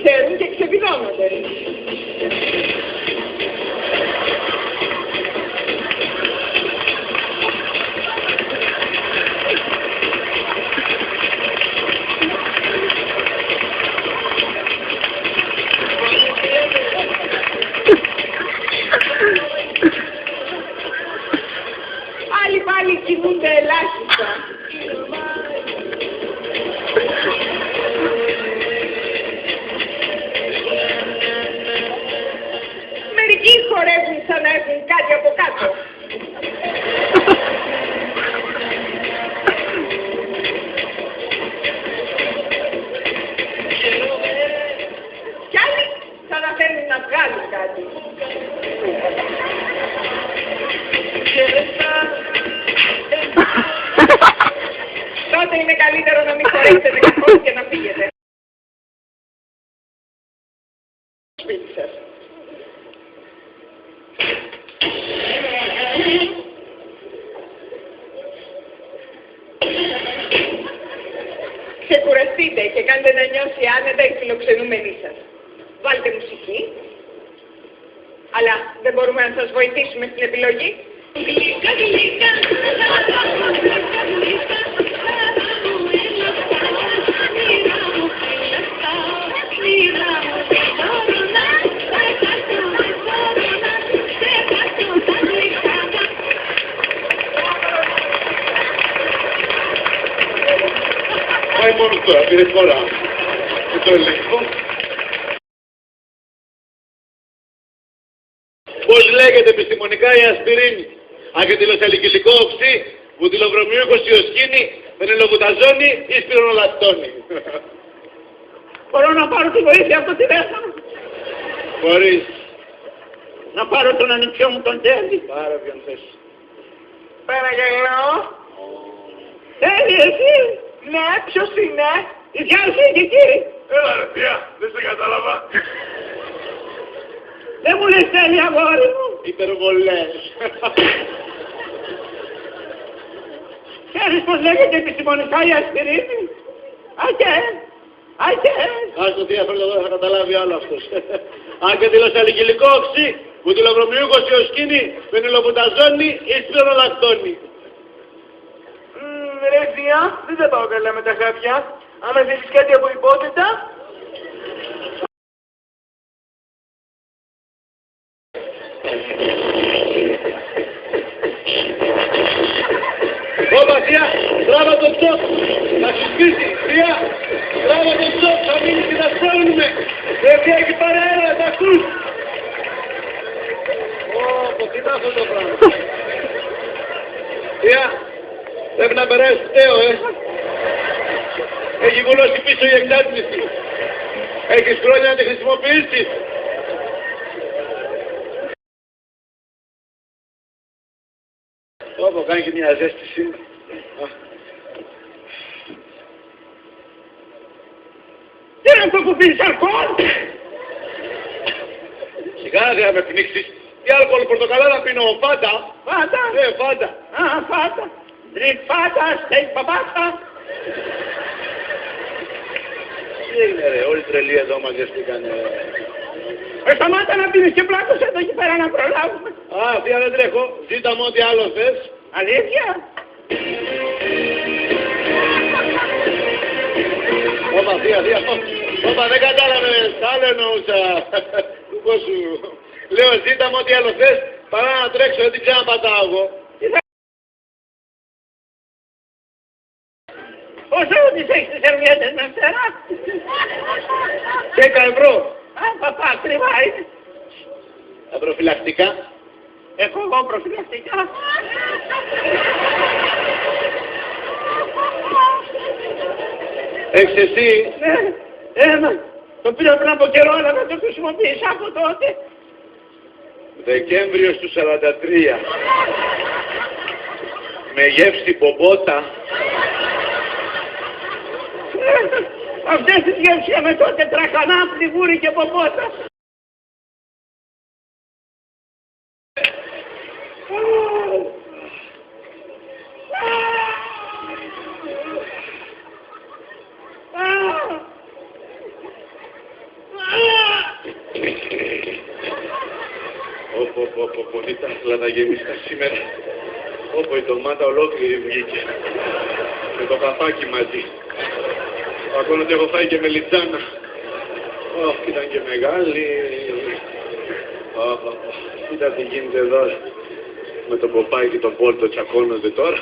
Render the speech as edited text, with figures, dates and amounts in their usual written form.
ξέρουν και ξεβιδώνονται. Άλλοι πάλι κοιμούνται ελάχιστα. Μερικοί χορεύουν σαν να έχουν κάτι από κάτω. Κι άλλοι σαν να θέλουν να βγάλουν κάτι. Τότε είναι καλύτερο να μην χορέψετε καθόλου και να φύγετε. Σπίτι σας. Ξεκουραστείτε και κάντε να νιώσει άνετα η φιλοξενούμενή σας. Βάλτε μουσική. Αλλά δεν μπορούμε να σας βοηθήσουμε στην επιλογή. Πάει μόνο τώρα, πήρε φορά. Και το ελληνικό. Πώς λέγεται επιστημονικά η ασπιρίνη? Ακετυλοσαλικυλικό οξύ, βουτυλοβρωμίου κοσιοσκήνη, πενελοβουταζόνη ή σπυρονολακτόνη. Μπορώ να πάρω τη βοήθεια από το τηλέφωνο. Μπορείς. Να πάρω τον ανιψιό μου τον Τέλη. Πάρε ποιον θες. Παρακαλώ. Τέλη εσύ. Ναι, ποιος είναι? Η γεια σου είναι εκεί. Έλα ρε θεία, δεν σε κατάλαβα. Δεν μου λες Τέλη αγόρι μου. Υπερβολές. Ξέρεις πως λέγεται επιστημονικά η ασπιρίνη? Ας το θεία φέρνω εδώ, θα καταλάβει άλλο αυτός. Ακετυλοσαλικυλικό οξύ, βουτυλοβρωμίου κοσιοσκήνη, πενελοβουταζόνη ή σπυρονολακτόνη. Ρε θεία, δεν τα πάω καλά με τα χάπια. Άμα θέλεις κάτι από υπόθετα. Όπα θεία, τράβα το τσόπ, θα σου σπίσει, θεία, τράβα το τσόπ, θα μείνει και θα σώνουμε. Ρε θεία, εκεί πάρε αέρα, τα ακούς. Ω, τι είναι αυτό το πράγμα. Θεία, πρέπει να περάσει τέο, Έχει βουλώσει πίσω η εξάτμιση. Έχεις χρόνια να τη χρησιμοποιήσεις. Όπο, κάνει και μια ζέστηση. Τι είναι αυτό που πίνεις αλκοόλ? Σιγά δεν θα με πνίξεις. Τι αλκοόλ, πορτοκαλά να πίνω, φάντα. Φάντα. Φάντα. Α, φάντα. Τριφάντα, στέι παπάτα. Τι έγινε ρε, όλοι τρελοί εδώ μαζευτήκανε. Σταμάτα να πίνεις και πλάκωσε εδώ εκεί πέρα να προλάβουμε. Α, θεία δεν τρέχω. Ζήτα μου ό,τι άλλο θες. Αλήθεια? Όπα, θεία, όπα, δεν κατάλαβες, άλλο εννοούσα. Πώς σου. Λέω, ζήτα μου ό,τι άλλο θες, παρά να τρέξω, δεν ξέρω να πατάω εγώ. Πόσο τις έχεις τις σερβιέτες με φτερά? 10 ευρώ. Α, παπά, κρυβά είναι. Τα προφυλακτικά. Έχω εγώ προφυλακτικά. Έχεις εσύ. Ναι, το πήρα πριν από καιρό, αλλά δεν το χρησιμοποίησα από τότε. Δεκέμβριος του 43. Με γεύση πομπότα. Αυτές τις γεύσεις με τότε τραχανά, πληγούρι και πομπότα. Πολύ τα άσλα γεμίστα σήμερα. Όπου η ντομάτα ολόκληρη βγήκε. Με το καφάκι μαζί. Ακόμα ότι έχω φάει και μελιτζάνα. Ήταν και μεγάλη. Κοίτα τι γίνεται εδώ. Με τον Ποπάι και τον Πόλτο τσακώνονται τώρα.